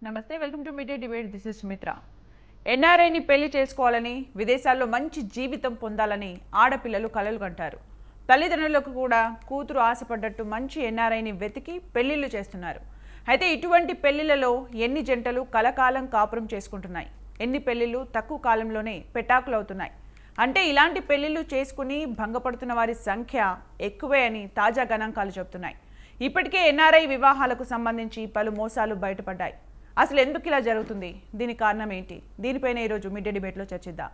నమస్తే, welcome to media debate. This is Sumitra. ఎన్ఆర్ఐని పెళ్లి చేసుకోవాలని, విదేశాల్లో మంచి జీవితం పొందాలని ఆడపిల్లలు కలలు కంటారు. తల్లిదండ్రులకు కూడా కూతురు ఆశపడ్డట్టు మంచి ఎన్ఆర్ఐని వెతికి పెళ్లిళ్లు చేస్తున్నారు. అయితే ఇటువంటి పెళ్లిళ్లలో ఎన్ని జంటలు కలకాలం కాపురం చేసుకుంటున్నాయి, ఎన్ని పెళ్లిళ్లు తక్కువ కాలంలోనే పెటాకులవుతున్నాయి. అంటే ఇలాంటి పెళ్లిళ్లు చేసుకుని భంగపడుతున్న వారి సంఖ్య ఎక్కువే అని తాజా గణాంకాలు చెబుతున్నాయి. ఇప్పటికే ఎన్ఆర్ఐ వివాహాలకు సంబంధించి పలు మోసాలు బయటపడ్డాయి. అసలు ఎందుకు ఇలా జరుగుతుంది, దీనికి కారణం ఏంటి, దీనిపైన ఈరోజు మీడియా డిబేట్లో చర్చిద్దాం.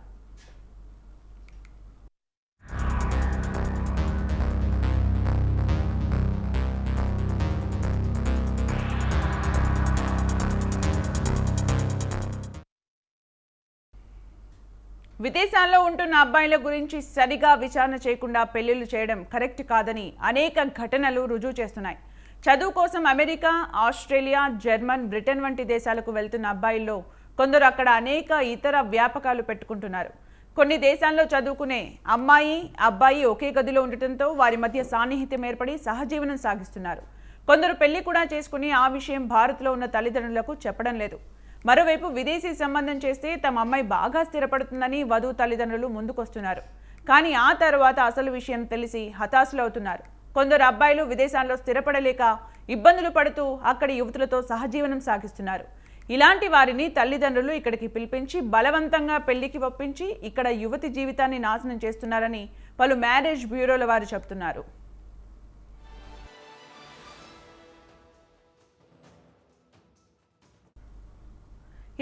విదేశాల్లో ఉంటున్న అబ్బాయిల గురించి సరిగా విచారణ చేయకుండా పెళ్లిళ్లు చేయడం కరెక్ట్ కాదని అనేక ఘటనలు రుజువు చేస్తున్నాయి. చదువు కోసం అమెరికా, ఆస్ట్రేలియా, జర్మన్, బ్రిటన్ వంటి దేశాలకు వెళ్తున్న అబ్బాయిల్లో కొందరు అక్కడ అనేక ఇతర వ్యాపకాలు పెట్టుకుంటున్నారు. కొన్ని దేశాల్లో చదువుకునే అమ్మాయి, అబ్బాయి ఒకే గదిలో ఉండటంతో వారి మధ్య సాన్నిహిత్యం ఏర్పడి సహజీవనం సాగిస్తున్నారు. కొందరు పెళ్లి కూడా చేసుకుని ఆ విషయం భారత్లో ఉన్న తల్లిదండ్రులకు చెప్పడం లేదు. మరోవైపు విదేశీ సంబంధం చేస్తే తమ అమ్మాయి బాగా స్థిరపడుతుందని వధువు తల్లిదండ్రులు ముందుకొస్తున్నారు. కానీ ఆ తర్వాత అసలు విషయం తెలిసి హతాశులవుతున్నారు. కొందరు అబ్బాయిలు విదేశాల్లో స్థిరపడలేక ఇబ్బందులు పడుతూ అక్కడి యువతులతో సహజీవనం సాగిస్తున్నారు. ఇలాంటి వారిని తల్లిదండ్రులు ఇక్కడికి పిలిపించి బలవంతంగా పెళ్లికి ఒప్పించి ఇక్కడ యువతి జీవితాన్ని నాశనం చేస్తున్నారని పలు మ్యారేజ్ బ్యూరోల వారు చెబుతున్నారు.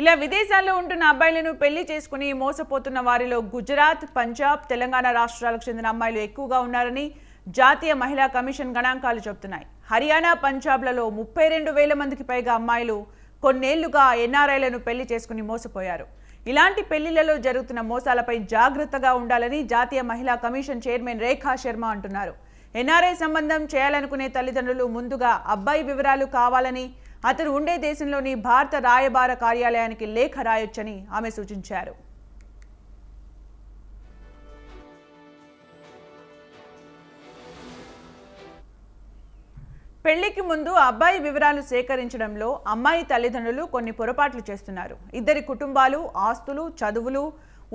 ఇలా విదేశాల్లో ఉంటున్న అబ్బాయిలను పెళ్లి చేసుకుని మోసపోతున్న వారిలో గుజరాత్, పంజాబ్, తెలంగాణ రాష్ట్రాలకు చెందిన అమ్మాయిలు ఎక్కువగా ఉన్నారని జాతీయ మహిళా కమిషన్ గణాంకాలు చెబుతున్నాయి. హర్యానా, పంజాబ్లలో 32,000 మందికి పైగా అమ్మాయిలు కొన్నేళ్లుగా ఎన్ఆర్ఐలను పెళ్లి చేసుకుని మోసపోయారు. ఇలాంటి పెళ్లిళ్లలో జరుగుతున్న మోసాలపై జాగ్రత్తగా ఉండాలని జాతీయ మహిళా కమిషన్ చైర్మన్ రేఖా శర్మ అంటున్నారు. ఎన్ఆర్ఐ సంబంధం చేయాలనుకునే తల్లిదండ్రులు ముందుగా అబ్బాయి వివరాలు కావాలని, అతను ఉండే దేశంలోని భారత రాయబార కార్యాలయానికి లేఖ రాయొచ్చని ఆమె సూచించారు. పెళ్లికి ముందు అబ్బాయి వివరాలు సేకరించడంలో అమ్మాయి తల్లిదండ్రులు కొన్ని పొరపాట్లు చేస్తున్నారు. ఇద్దరి కుటుంబాలు, ఆస్తులు, చదువులు,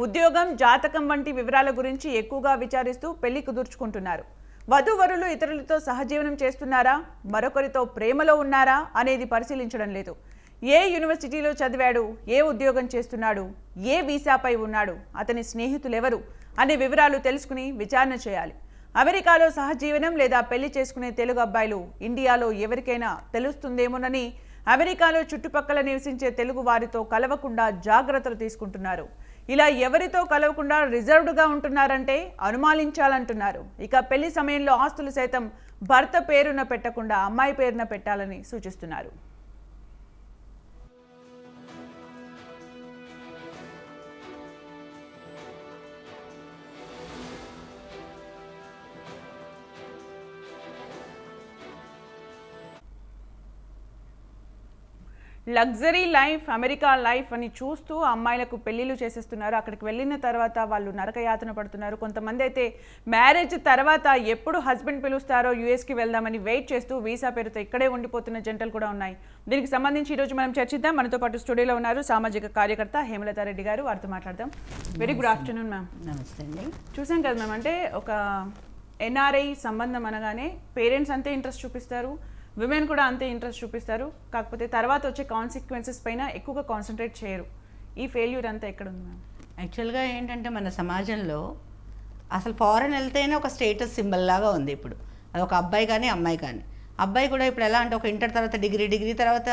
ఉద్యోగం, జాతకం వంటి వివరాల గురించి ఎక్కువగా విచారిస్తూ పెళ్లి కుదుర్చుకుంటున్నారు. వధూవరులు ఇతరులతో సహజీవనం చేస్తున్నారా, మరొకరితో ప్రేమలో ఉన్నారా అనేది పరిశీలించడం లేదు. ఏ యూనివర్సిటీలో చదివాడు, ఏ ఉద్యోగం చేస్తున్నాడు, ఏ వీసాపై ఉన్నాడు, అతని స్నేహితులెవరు అనే వివరాలు తెలుసుకుని విచారణ చేయాలి. అమెరికాలో సహజీవనం లేదా పెళ్లి చేసుకునే తెలుగు అబ్బాయిలు ఇండియాలో ఎవరికైనా తెలుస్తుందేమోనని అమెరికాలో చుట్టుపక్కల నివసించే తెలుగు వారితో కలవకుండా జాగ్రత్తలు తీసుకుంటున్నారు. ఇలా ఎవరితో కలవకుండా రిజర్వ్డ్గా ఉంటున్నారంటే అనుమానించాలంటున్నారు. ఇక పెళ్లి సమయంలో ఆస్తులు సైతం భర్త పేరున పెట్టకుండా అమ్మాయి పేరున పెట్టాలని సూచిస్తున్నారు. లగ్జరీ లైఫ్, అమెరికా లైఫ్ అని చూస్తూ అమ్మాయిలకు పెళ్లిళ్ళు చేసేస్తున్నారు. అక్కడికి వెళ్ళిన తర్వాత వాళ్ళు నరకయాతన పడుతున్నారు. కొంతమంది అయితే మ్యారేజ్ తర్వాత ఎప్పుడు హస్బెండ్ పిలుస్తారో యూఎస్కి వెళ్దామని వెయిట్ చేస్తూ వీసా పేరుతో ఇక్కడే ఉండిపోతున్న జంటలు కూడా ఉన్నాయి. దీనికి సంబంధించి ఈరోజు మనం చర్చిద్దాం. మనతో పాటు స్టూడియోలో ఉన్నారు సామాజిక కార్యకర్త హేమలత రెడ్డి గారు. వారితో మాట్లాడదాం. Very good afternoon ma'am. నమస్తే అండి. చూసాం కదా మ్యామ్, అంటే ఒక ఎన్ఆర్ఐ సంబంధం అనగానే పేరెంట్స్ అంతే ఇంట్రెస్ట్ చూపిస్తారు, విమెన్ కూడా అంతే ఇంట్రెస్ట్ చూపిస్తారు. కాకపోతే తర్వాత వచ్చే కాన్సిక్వెన్సెస్ పైన ఎక్కువగా కాన్సన్ట్రేట్ చేయరు. ఈ ఫెయిల్యూర్ అంతా ఎక్కడ ఉంది మ్యామ్? యాక్చువల్గా ఏంటంటే మన సమాజంలో అసలు ఫారెన్ వెళ్తేనే ఒక స్టేటస్ సింబల్ లాగా ఉంది ఇప్పుడు. అది ఒక అబ్బాయి కానీ అమ్మాయి కానీ. అబ్బాయి కూడా ఇప్పుడు ఎలా అంటే ఒక ఇంటర్ తర్వాత డిగ్రీ తర్వాత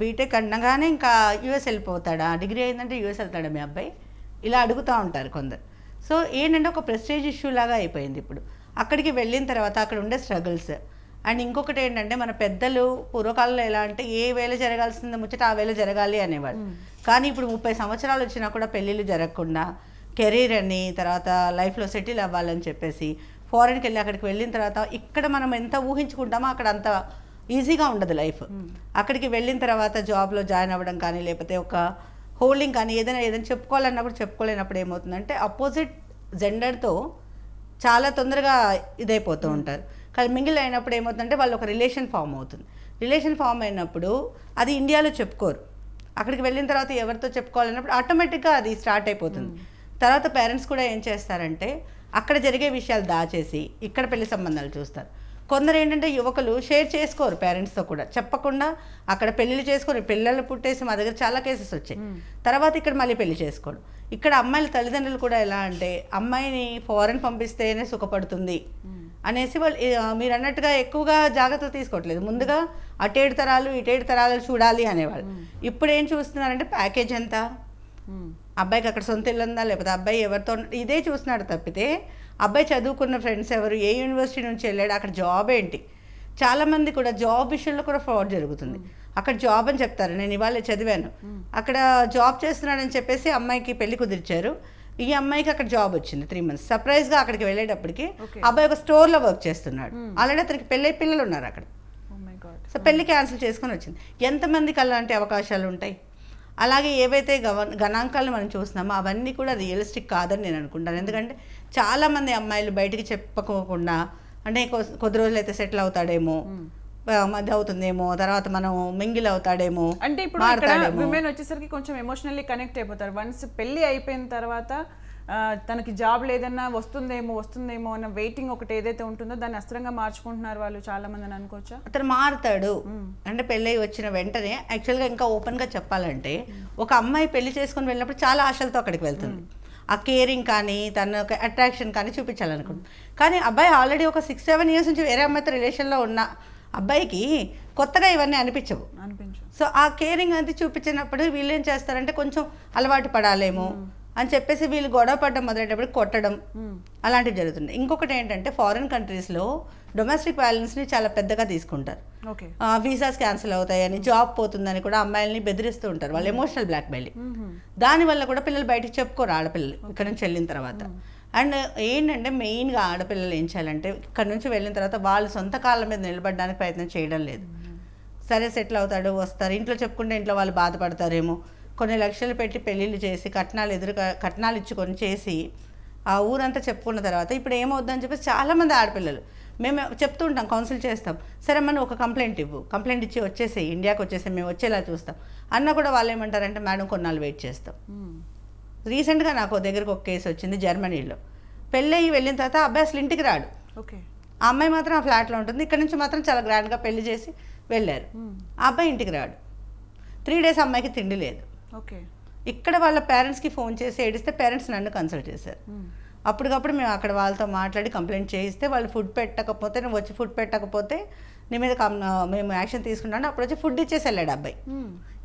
బీటెక్ అనగానే ఇంకా యూఎస్ వెళ్ళిపోతాడా, డిగ్రీ అయిందంటే యూఎస్ వెళ్తాడా మీ అబ్బాయి, ఇలా అడుగుతూ ఉంటారు కొందరు. సో ఏంటంటే ఒక ప్రెస్టేజ్ ఇష్యూ లాగా అయిపోయింది ఇప్పుడు. అక్కడికి వెళ్ళిన తర్వాత అక్కడ ఉండే స్ట్రగుల్స్. అండ్ ఇంకొకటి ఏంటంటే మన పెద్దలు పూర్వకాలంలో ఎలా అంటే ఏ వేళ జరగాల్సిందో ముచ్చట ఆ వేళ జరగాలి అనేవాడు. కానీ ఇప్పుడు 30 సంవత్సరాలు వచ్చినా కూడా పెళ్ళిళ్ళు జరగకుండా కెరీర్ అని, తర్వాత లైఫ్లో సెటిల్ అవ్వాలని చెప్పేసి ఫారెన్కి వెళ్ళి అక్కడికి వెళ్ళిన తర్వాత ఇక్కడ మనం ఎంత ఊహించుకుంటామో అక్కడ అంత ఈజీగా ఉండదు లైఫ్. అక్కడికి వెళ్ళిన తర్వాత జాబ్లో జాయిన్ అవ్వడం కానీ, లేకపోతే ఒక హోల్డింగ్ కానీ, ఏదైనా చెప్పుకోవాలన్నప్పుడు చెప్పుకోలేనప్పుడు ఏమవుతుందంటే అపోజిట్ జెండర్తో చాలా తొందరగా ఇదైపోతూ ఉంటారు. కానీ మింగిల్ అయినప్పుడు ఏమవుతుందంటే వాళ్ళు ఒక రిలేషన్ ఫామ్ అవుతుంది. రిలేషన్ ఫామ్ అయినప్పుడు అది ఇండియాలో చెప్పుకోరు. అక్కడికి వెళ్ళిన తర్వాత ఎవరితో చెప్పుకోవాలన్నప్పుడు ఆటోమేటిక్గా అది స్టార్ట్ అయిపోతుంది. తర్వాత పేరెంట్స్ కూడా ఏం చేస్తారంటే అక్కడ జరిగే విషయాలు దాచేసి ఇక్కడ పెళ్లి సంబంధాలు చూస్తారు. కొందరు ఏంటంటే యువకులు షేర్ చేసుకోరు పేరెంట్స్తో కూడా, చెప్పకుండా అక్కడ పెళ్ళిళ్ళు చేసుకొని పిల్లలు పుట్టేసి మా దగ్గర చాలా కేసెస్ వచ్చాయి. తర్వాత ఇక్కడ మళ్ళీ పెళ్లి చేసుకోవడం. ఇక్కడ అమ్మాయిల తల్లిదండ్రులు కూడా ఎలా అంటే అమ్మాయిని ఫారెన్ పంపిస్తేనే సుఖపడుతుంది అనేసి వాళ్ళు మీరు అన్నట్టుగా ఎక్కువగా జాగ్రత్తలు తీసుకోవట్లేదు. ముందుగా అటేడు తరాలు ఇటేడు తరాలు చూడాలి అనేవాళ్ళు. ఇప్పుడు ఏం చూస్తున్నారంటే ప్యాకేజ్ ఎంత, అబ్బాయికి అక్కడ సొంత ఇల్లు ఉందా, లేకపోతే అబ్బాయి ఎవరితో ఇదే చూస్తున్నాడు తప్పితే అబ్బాయి చదువుకున్న ఫ్రెండ్స్ ఎవరు, ఏ యూనివర్సిటీ నుంచి వెళ్ళాడు, అక్కడ జాబ్ ఏంటి. చాలామంది కూడా జాబ్ విషయంలో కూడా ఫ్రాడ్ జరుగుతుంది. అక్కడ జాబ్ అని చెప్తారు, నేను ఇవాళ చదివాను అక్కడ జాబ్ చేస్తున్నాడని చెప్పేసి అమ్మాయికి పెళ్లి కుదిర్చారు. ఈ అమ్మాయికి అక్కడ జాబ్ వచ్చింది 3 months. సర్ప్రైజ్గా అక్కడికి వెళ్ళేటప్పటికి అబ్బాయి ఒక స్టోర్లో వర్క్ చేస్తున్నాడు. ఆల్రెడీ అతనికి పిల్లలు ఉన్నారు అక్కడ. సో పెళ్లి క్యాన్సిల్ చేసుకొని వచ్చింది. ఎంతమందికి అలాంటి అవకాశాలు ఉంటాయి. అలాగే ఏవైతే గణాంకాలను మనం చూస్తున్నామో అవన్నీ కూడా రియలిస్టిక్ కాదని నేను అనుకుంటాను. ఎందుకంటే చాలామంది అమ్మాయిలు బయటికి చెప్పుకోకుండా అంటే కొద్ది రోజులు అయితే సెటిల్ అవుతాడేమో, మధ్య అవుతుందేమో, తర్వాత మనం మింగిల్ అవుతాడేమో. అంటే ఇప్పుడు విమెన్ వచ్చేసరికి కొంచెం ఎమోషనల్లీ కనెక్ట్ అయిపోతారు. వన్స్ పెళ్లి అయిపోయిన తర్వాత తనకి జాబ్ లేదన్నా వస్తుందేమో అన్న వెయిటింగ్ ఒకటి ఏదైతే ఉంటుందో దాన్ని అస్త్రంగా మార్చుకుంటున్నారు వాళ్ళు చాలా మంది అని అనుకోవచ్చా? అతను మారుతాడు అంటే పెళ్ళి వచ్చిన వెంటనే. యాక్చువల్గా ఇంకా ఓపెన్గా చెప్పాలంటే ఒక అమ్మాయి పెళ్లి చేసుకుని వెళ్ళినప్పుడు చాలా ఆశలతో అక్కడికి వెళ్తుంది. ఆ కేరింగ్ కానీ తన అట్రాక్షన్ కానీ చూపించాలనుకుంటుంది. కానీ అబ్బాయి ఆల్రెడీ ఒక 6-7 years నుంచి వేరే అమ్మాయితో రిలేషన్లో ఉన్న అబ్బాయికి కొత్తగా ఇవన్నీ అనిపించవు. సో ఆ కేరింగ్ అది చూపించినప్పుడు వీళ్ళు ఏం చేస్తారంటే కొంచెం అలవాటు పడాలేమో అని చెప్పేసి వీళ్ళు గొడవ పడడం మొదలైనప్పుడు కొట్టడం అలాంటివి జరుగుతుంది. ఇంకొకటి ఏంటంటే ఫారిన్ కంట్రీస్లో డొమెస్టిక్ వైలెన్స్ని చాలా పెద్దగా తీసుకుంటారు. వీసాస్ క్యాన్సిల్ అవుతాయని, జాబ్ పోతుందని కూడా అమ్మాయిల్ని బెదిరిస్తూ ఉంటారు. వాళ్ళు ఎమోషనల్ బ్లాక్మెయిలింగ్. దానివల్ల కూడా పిల్లలు బయటికి చెప్పుకోరు ఆడపిల్లలు ఇక్కడ నుంచి వెళ్ళిన తర్వాత. అండ్ ఏంటంటే మెయిన్గా ఆడపిల్లలు ఏం చేయాలంటే ఇక్కడ నుంచి వెళ్ళిన తర్వాత వాళ్ళు సొంత కాళ్ళ మీద నిలబడడానికి ప్రయత్నం చేయడం లేదు. సరే సెటిల్ అవుతాడు, వస్తారు, ఇంట్లో చెప్పుకుంటే ఇంట్లో వాళ్ళు బాధపడతారేమో, కొన్ని లక్షలు పెట్టి పెళ్ళిళ్ళు చేసి కట్నాలు ఇచ్చుకొని చేసి ఆ ఊరంతా చెప్పుకున్న తర్వాత ఇప్పుడు ఏమవుద్దని చెప్పేసి చాలామంది ఆడపిల్లలు మేము చెప్తూ ఉంటాం, కౌన్సిల్ చేస్తాం. సరే మనం ఒక కంప్లైంట్ ఇవ్వు, కంప్లైంట్ ఇచ్చి వచ్చేసేయి, ఇండియాకి వచ్చేసి మేము వచ్చేలా చూస్తాం అన్న కూడా వాళ్ళు ఏమంటారంటే మేడం కొన్నాళ్ళు వెయిట్ చేస్తాం. రీసెంట్గా నాకు దగ్గరకు ఒక కేసు వచ్చింది జర్మనీలో. పెళ్ళయి వెళ్ళిన తర్వాత అబ్బాయి అసలు ఇంటికి రాడు. ఆ అమ్మాయి మాత్రం ఆ ఫ్లాట్లో ఉంటుంది. ఇక్కడ నుంచి మాత్రం చాలా గ్రాండ్గా పెళ్లి చేసి వెళ్ళారు. ఆ అబ్బాయి ఇంటికి రాడు. 3 days అమ్మాయికి తిండి లేదు. ఇక్కడ వాళ్ళ పేరెంట్స్కి ఫోన్ చేసి ఏడిస్తే పేరెంట్స్ నన్ను కన్సల్ట్ చేశారు. అప్పటికప్పుడు మేము అక్కడ వాళ్ళతో మాట్లాడి కంప్లైంట్ చేయిస్తే వాళ్ళు ఫుడ్ పెట్టకపోతే, నువ్వు వచ్చి ఫుడ్ పెట్టకపోతే నీ మీద మేము యాక్షన్ తీసుకుంటాను. అప్పుడు వచ్చి ఫుడ్ ఇచ్చేసి వెళ్ళాడు అబ్బాయి.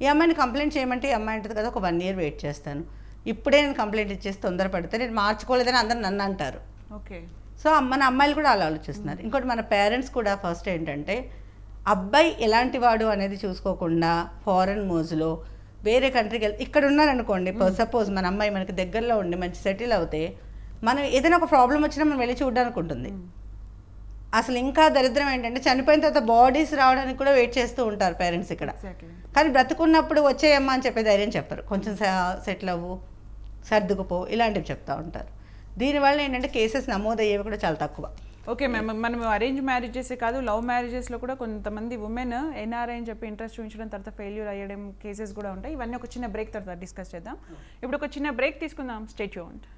ఈ అమ్మాయిని కంప్లైంట్ చేయమంటే ఈ అమ్మాయి అంటుంది కదా ఒక 1 year వెయిట్ చేస్తాను, ఇప్పుడే నేను కంప్లైంట్ ఇచ్చేసి తొందరపడితే నేను మార్చుకోలేదని అందరూ నన్ను అంటారు. సో మన అమ్మాయిలు కూడా అలా ఆలోచిస్తున్నారు. ఇంకోటి మన పేరెంట్స్ కూడా ఫస్ట్ ఏంటంటే అబ్బాయి ఎలాంటి వాడు అనేది చూసుకోకుండా ఫారెన్ మోజులో వేరే కంట్రీకి వెళ్తే ఇక్కడ ఉన్నారనుకోండి, సపోజ్ మన అమ్మాయి మనకి దగ్గరలో ఉండి మంచి సెటిల్ అవుతే మనం ఏదైనా ఒక ప్రాబ్లం వచ్చినా మనం వెళ్ళి చూడడానికి ఉంటుంది. అసలు ఇంకా దరిద్రం ఏంటంటే చనిపోయిన తర్వాత బాడీస్ రావడానికి కూడా వెయిట్ చేస్తూ ఉంటారు పేరెంట్స్ ఇక్కడ. కానీ బ్రతుకున్నప్పుడు వచ్చేయమ్మా అని చెప్పే ధైర్యం చెప్పరు. కొంచెం సెటిల్ అవ్వు, సర్దుకుపో, ఇలాంటివి చెప్తూ ఉంటారు. దీనివల్ల ఏంటంటే కేసెస్ నమోదయ్యేవి కూడా చాలా తక్కువ. ఓకే మ్యామ్, మనం అరేంజ్ మ్యారేజెసే కాదు లవ్ మ్యారేజెస్లో కూడా కొంతమంది ఉమెన్ ఎన్ఆర్ఐ అని చెప్పి ఇంట్రెస్ట్ చూపించడం తర్వాత ఫెయిల్యూర్ అయ్యడం కేసెస్ కూడా ఉంటాయి. ఇవన్నీ ఒక చిన్న బ్రేక్ తర్వాత డిస్కస్ చేద్దాం. ఇప్పుడు ఒక చిన్న బ్రేక్ తీసుకుందాం. Stay tuned.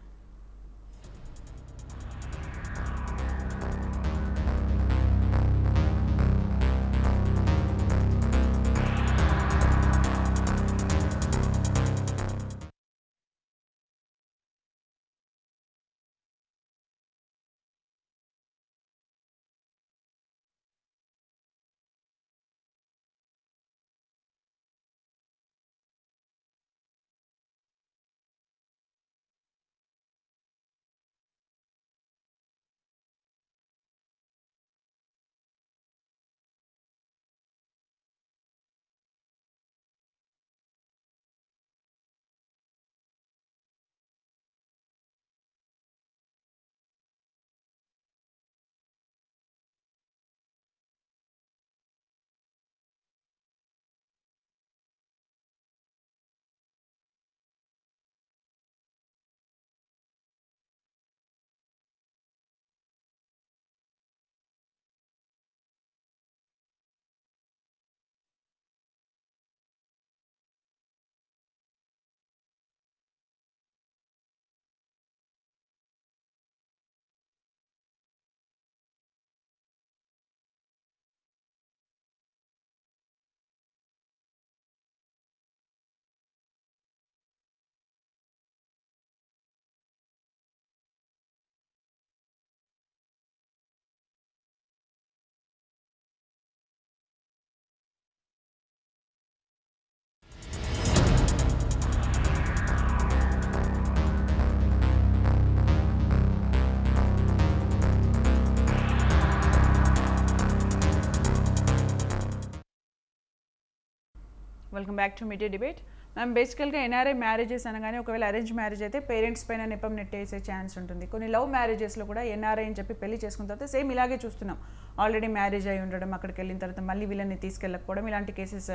Welcome back to media debate. Ma'am, బేసికల్గా ఎన్ఆర్ఐ మ్యారేజెస్ అనగానే ఒకవేళ అరేంజ్ మ్యారేజ్ అయితే పేరెంట్స్ పైన నెపం నెట్టేసే ఛాన్స్ ఉంటుంది. కొన్ని లవ్ మ్యారేజెస్లో కూడా ఎన్ఆర్ఐ అని చెప్పి పెళ్లి చేసుకున్న తర్వాత సేమ్ ఇలాగే చూస్తున్నాం. ఆల్రెడీ మ్యారేజ్ అయి ఉండడం, అక్కడికి వెళ్ళిన తర్వాత మళ్ళీ వీళ్ళని తీసుకెళ్ళకపోవడం, ఇలాంటి కేసెస్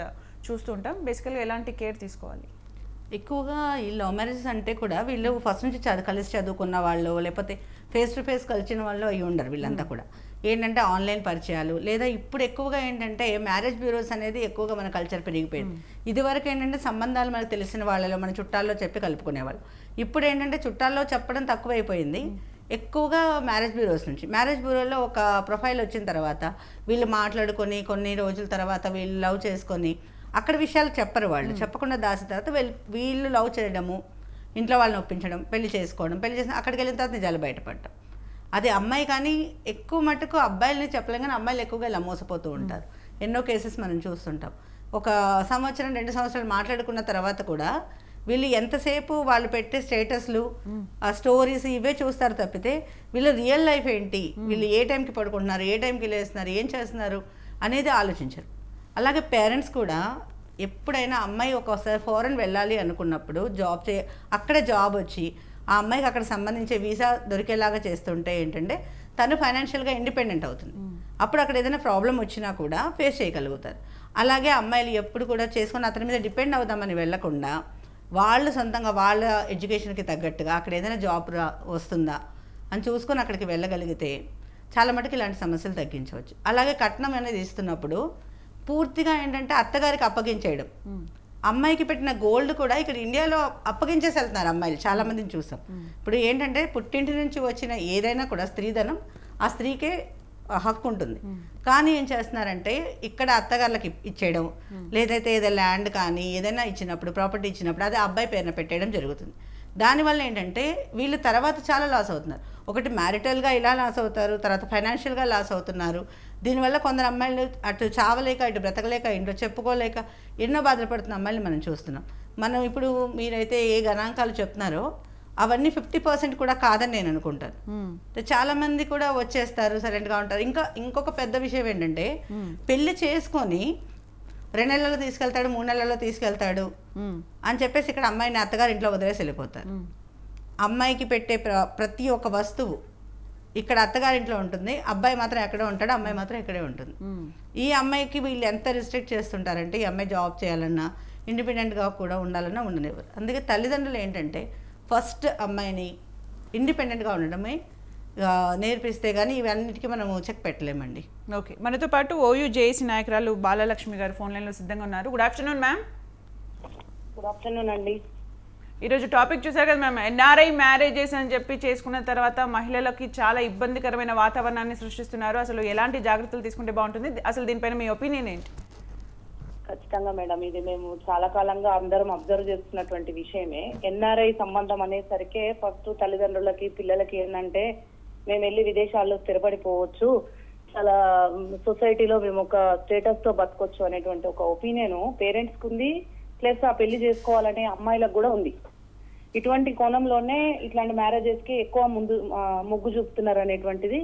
చూస్తూ ఉంటాం. బేసికల్గా ఎలాంటి కేర్ తీసుకోవాలి? ఎక్కువగా ఈ లవ్ మ్యారేజెస్ అంటే కూడా వీళ్ళు ఫస్ట్ నుంచి కలిసి చదువుకున్న వాళ్ళు, లేకపోతే ఫేస్ టు ఫేస్ కలిసిన వాళ్ళు అయి ఉండరు. వీళ్ళంతా కూడా ఏంటంటే ఆన్లైన్ పరిచయాలు, లేదా ఇప్పుడు ఎక్కువగా ఏంటంటే మ్యారేజ్ బ్యూరోస్ అనేది ఎక్కువగా మన కల్చర్ పెరిగిపోయింది. ఇదివరకు ఏంటంటే సంబంధాలు మనకు తెలిసిన వాళ్ళలో, మన చుట్టాల్లో చెప్పి కలుపుకునేవాళ్ళు. ఇప్పుడు ఏంటంటే చుట్టాల్లో చెప్పడం తక్కువైపోయింది. ఎక్కువగా మ్యారేజ్ బ్యూరోస్ నుంచి, మ్యారేజ్ బ్యూరోలో ఒక ప్రొఫైల్ వచ్చిన తర్వాత వీళ్ళు మాట్లాడుకొని కొన్ని రోజుల తర్వాత వీళ్ళు లవ్ చేసుకొని అక్కడ విషయాలు చెప్పరు. వాళ్ళు చెప్పకుండా దాచిన తర్వాత వీళ్ళు లవ్ చేయడము, ఇంట్లో వాళ్ళని ఒప్పించడం, పెళ్లి చేసుకోవడం, పెళ్లి చేసిన అక్కడికి వెళ్ళిన తర్వాత నిజాలు బయటపడటం. అదే అమ్మాయి కానీ ఎక్కువ మటుకు అబ్బాయిలని చెప్పలేం, కానీ అమ్మాయిలు ఎక్కువగా ఇలా మోసపోతూ ఉంటారు. ఎన్నో కేసెస్ మనం చూస్తుంటాం. ఒక సంవత్సరం 2 సంవత్సరాలు మాట్లాడుకున్న తర్వాత కూడా వీళ్ళు ఎంతసేపు వాళ్ళు పెట్టే స్టేటస్లు, ఆ స్టోరీస్ ఇవే చూస్తారు తప్పితే వీళ్ళు రియల్ లైఫ్ ఏంటి, వీళ్ళు ఏ టైంకి పడుకుంటున్నారు, ఏ టైంకి లేస్తున్నారు, ఏం చేస్తున్నారు అనేది ఆలోచించరు. అలాగే పేరెంట్స్ కూడా ఎప్పుడైనా అమ్మాయి ఒకసారి ఫారెన్ వెళ్ళాలి అనుకున్నప్పుడు అక్కడే జాబ్ వచ్చి ఆ అమ్మాయికి అక్కడ సంబంధించే వీసా దొరికేలాగా చేస్తుంటే ఏంటంటే తను ఫైనాన్షియల్గా ఇండిపెండెంట్ అవుతుంది. అప్పుడు అక్కడ ఏదైనా ప్రాబ్లం వచ్చినా కూడా ఫేస్ చేయగలుగుతారు. అలాగే అమ్మాయిలు ఎప్పుడు కూడా చేసుకొని అతని మీద డిపెండ్ అవుదామని వెళ్ళకుండా వాళ్ళు సొంతంగా వాళ్ళ ఎడ్యుకేషన్కి తగ్గట్టుగా అక్కడ ఏదైనా జాబ్ వస్తుందా అని చూసుకొని అక్కడికి వెళ్ళగలిగితే చాలా మటుకు ఇలాంటి సమస్యలు తగ్గించవచ్చు. అలాగే కట్నం అనేది ఇస్తున్నప్పుడు పూర్తిగా ఏంటంటే అత్తగారికి అప్పగించేయడం. అమ్మాయికి పెట్టిన గోల్డ్ కూడా ఇక్కడ ఇండియాలో అప్పగించేసి వెళ్తున్నారు అమ్మాయిలు, చాలామందిని చూసాం. ఇప్పుడు ఏంటంటే పుట్టింటి నుంచి వచ్చిన ఏదైనా కూడా స్త్రీధనం ఆ స్త్రీకే హక్కు ఉంటుంది. కానీ ఏం చేస్తున్నారంటే ఇక్కడ అత్తగారులకి ఇచ్చేయడం, లేదైతే ఏదైనా ల్యాండ్ కానీ ఏదైనా ఇచ్చినప్పుడు, ప్రాపర్టీ ఇచ్చినప్పుడు అది అబ్బాయి పేరున పెట్టేయడం జరుగుతుంది. దానివల్ల ఏంటంటే వీళ్ళు తర్వాత చాలా లాస్ అవుతున్నారు. ఒకటి మ్యారిటల్గా ఇలా లాస్ అవుతారు, తర్వాత ఫైనాన్షియల్గా లాస్ అవుతున్నారు. దీనివల్ల కొందరు అమ్మాయిలు అటు చావలేక, ఇటు బ్రతకలేక, ఇంట్లో చెప్పుకోలేక ఎన్నో బాధలు పడుతున్న అమ్మాయిలు మనం చూస్తున్నాం. మనం ఇప్పుడు మీరైతే ఏ గణాంకాలు చెప్తున్నారో అవన్నీ 50% కూడా కాదని నేను అనుకుంటాను. చాలామంది కూడా వచ్చేస్తారు, సైలెంట్గా ఉంటారు. ఇంకొక పెద్ద విషయం ఏంటంటే పెళ్లి చేసుకొని 2 నెలల్లో తీసుకెళ్తాడు, 3 నెలల్లో తీసుకెళ్తాడు అని చెప్పేసి ఇక్కడ అమ్మాయిని అత్తగారు ఇంట్లో వదిలేసి వెళ్ళిపోతారు. అమ్మాయికి పెట్టే ప్రతి ఒక్క వస్తువు ఇక్కడ అత్తగారింట్లో ఉంటుంది, అబ్బాయి మాత్రం ఎక్కడే ఉంటాడు, అమ్మాయి మాత్రం ఇక్కడే ఉంటుంది. ఈ అమ్మాయికి వీళ్ళు ఎంత రిస్ట్రిక్ట్ చేస్తుంటారంటే ఈ అమ్మాయి జాబ్ చేయాలన్నా, ఇండిపెండెంట్గా కూడా ఉండాలన్నా ఉండనివ్వరు. అందుకే తల్లిదండ్రులు ఏంటంటే ఫస్ట్ అమ్మాయిని ఇండిపెండెంట్గా ఉండడమే నేర్పిస్తే కానీ ఇవన్నిటికీ మనము చెక్ పెట్టలేమండి. ఓకే, మనతో పాటు ఓయూ జేఏసీ నాయకురాలు బాలలక్ష్మి గారు ఫోన్ లైన్లో సిద్ధంగా ఉన్నారు. Good afternoon ma'am. Good afternoon అండి. ఈరోజు టాపిక్ చూసారు కదా మ్యామ్, ఎన్ఆర్ఐ మ్యారేజెస్ అని చెప్పి చేసుకున్న తర్వాత మహిళలకి చాలా ఇబ్బందికరమైన వాతావరణాన్ని సృష్టిస్తున్నారు. అసలు ఎలాంటి జాగ్రత్తలు తీసుకుంటే బాగుంటుంది, అసలు దీనిపైన మీ ఒపీనియన్ ఏంటి? ఖచ్చితంగా మేడం, ఇది మేము చాలా కాలంగా అందరం అబ్జర్వ్ చేస్తున్నటువంటి విషయమే. ఎన్ఆర్ఐ సంబంధం అనేసరికి ఫస్ట్ తల్లిదండ్రులకి, పిల్లలకి ఏంటంటే మేము వెళ్ళి విదేశాల్లో స్థిరపడిపోవచ్చు, చాలా సొసైటీలో మేము ఒక స్టేటస్ తో బతకొచ్చు అనేటువంటి ఒక ఒపీనియన్ పేరెంట్స్ కు ఉంది. ప్లస్ ఆ పెళ్లి చేసుకోవాలనే అమ్మాయిలకు కూడా ఉంది. ఇటువంటి కోణంలోనే ఇట్లాంటి మ్యారేజెస్ కి ఎక్కువ మొగ్గు చూపుతున్నారు అనేటువంటిది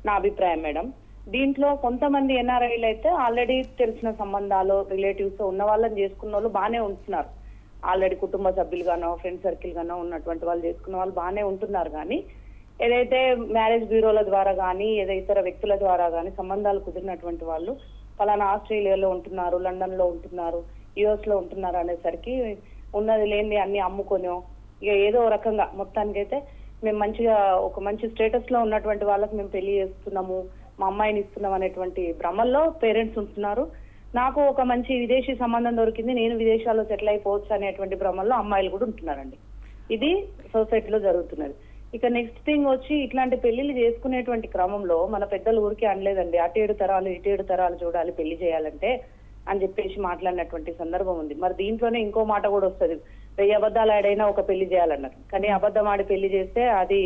నా అభిప్రాయం మేడం. దీంట్లో కొంతమంది ఎన్ఆర్ఐలు అయితే ఆల్రెడీ తెలిసిన సంబంధాలు, రిలేటివ్స్ ఉన్న వాళ్ళని చేసుకున్న వాళ్ళు బాగానే ఉంటున్నారు. ఆల్రెడీ కుటుంబ సభ్యులుగానో, ఫ్రెండ్ సర్కిల్ గానో ఉన్నటువంటి వాళ్ళు చేసుకున్న వాళ్ళు బాగానే ఉంటున్నారు. కానీ ఏదైతే మ్యారేజ్ బ్యూరోల ద్వారా కానీ, ఇతర వ్యక్తుల ద్వారా కానీ సంబంధాలు కుదిరినటువంటి వాళ్ళు పలానా ఆస్ట్రేలియాలో ఉంటున్నారు, లండన్ లో ఉంటున్నారు, యుఎస్ లో ఉంటున్నారు అనేసరికి ఉన్నది లేని అన్ని అమ్ముకొనో ఇక ఏదో రకంగా మొత్తానికైతే మేము మంచిగా ఒక మంచి స్టేటస్ లో ఉన్నటువంటి వాళ్ళకి మేము పెళ్లి చేస్తున్నాము, మా అమ్మాయిని ఇస్తున్నాం అనేటువంటి భ్రమల్లో పేరెంట్స్ ఉంటున్నారు. నాకు ఒక మంచి విదేశీ సంబంధం దొరికింది, నేను విదేశాల్లో సెటిల్ అయిపోవచ్చు అనేటువంటి భ్రమల్లో అమ్మాయిలు కూడా ఉంటున్నారండి. ఇది సొసైటీలో జరుగుతున్నది. ఇక నెక్స్ట్ థింగ్ వచ్చి ఇట్లాంటి పెళ్లిళ్ళు చేసుకునేటువంటి క్రమంలో మన పెద్దలు ఊరికే అనలేదండి, అటు 7 తరాలు ఇటు 7 తరాలు చూడాలి పెళ్లి చేయాలంటే అని చెప్పేసి మాట్లాడినటువంటి సందర్భం ఉంది. మరి దీంట్లోనే ఇంకో మాట కూడా వస్తుంది, 1000 అబద్ధాలు ఆడైనా ఒక పెళ్లి చేయాలన్నారు. కానీ అబద్ధం ఆడి పెళ్లి చేస్తే అది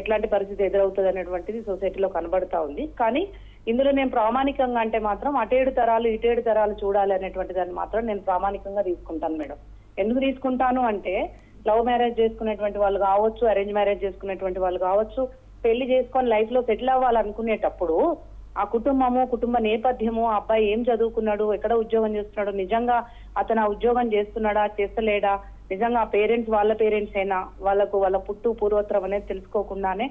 ఎట్లాంటి పరిస్థితి ఎదురవుతుంది అనేటువంటిది సొసైటీలో కనబడతా ఉంది. కానీ ఇందులో నేను ప్రామాణికంగా అంటే మాత్రం అటు 7 తరాలు ఇటు 7 తరాలు చూడాలి అనేటువంటి దాన్ని మాత్రం నేను ప్రామాణికంగా తీసుకుంటాను మేడం. ఎందుకు తీసుకుంటాను అంటే లవ్ మ్యారేజ్ చేసుకునేటువంటి వాళ్ళు కావచ్చు, అరేంజ్ మ్యారేజ్ చేసుకునేటువంటి వాళ్ళు కావచ్చు, పెళ్లి చేసుకొని లైఫ్ లో సెటిల్ అవ్వాలనుకునేటప్పుడు ఆ కుటుంబ నేపథ్యము, ఆ అబ్బాయి ఏం చదువుకున్నాడు, ఎక్కడ ఉద్యోగం చేస్తున్నాడు, నిజంగా అతను ఆ ఉద్యోగం చేస్తున్నాడా చేస్తలేడా, నిజంగా ఆ పేరెంట్స్ వాళ్ళ పేరెంట్స్ అయినా, వాళ్ళ పూర్వోత్తరం అనేది తెలుసుకోకుండానే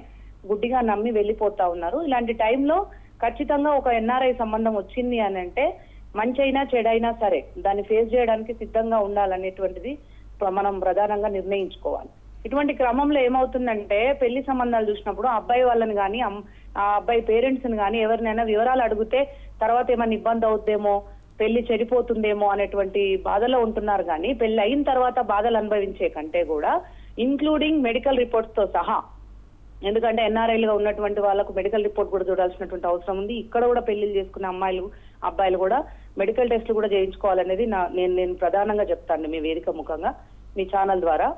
గుడ్డిగా నమ్మి వెళ్ళిపోతా ఉన్నారు. ఇలాంటి టైంలో ఖచ్చితంగా ఒక ఎన్ఆర్ఐ సంబంధం వచ్చింది అని అంటే మంచి అయినా చెడైనా సరే దాన్ని ఫేస్ చేయడానికి సిద్ధంగా ఉండాలనేటువంటిది మనం ప్రధానంగా నిర్ణయించుకోవాలి. ఇటువంటి క్రమంలో ఏమవుతుందంటే పెళ్లి సంబంధాలు చూసినప్పుడు అబ్బాయి వాళ్ళని కానీ ఆ అబ్బాయి పేరెంట్స్ ని కానీ ఎవరినైనా వివరాలు అడిగితే తర్వాత ఏమైనా ఇబ్బంది అవుద్దేమో, పెళ్లి చెడిపోతుందేమో అనేటువంటి బాధలో ఉంటున్నారు. కానీ పెళ్లి అయిన తర్వాత బాధలు అనుభవించే కంటే కూడా ఇంక్లూడింగ్ మెడికల్ రిపోర్ట్స్ తో సహా, ఎందుకంటే ఎన్ఆర్ఐలుగా ఉన్నటువంటి వాళ్ళకు మెడికల్ రిపోర్ట్ కూడా చూడాల్సినటువంటి అవసరం ఉంది. ఇక్కడ కూడా పెళ్లిళ్ళు చేసుకునే అమ్మాయిలు అబ్బాయిలు కూడా మెడికల్ టెస్టులు కూడా చేయించుకోవాలనేది నేను ప్రధానంగా చెప్తాను మీ వేదిక ముఖంగా, మీ ఛానల్ ద్వారా.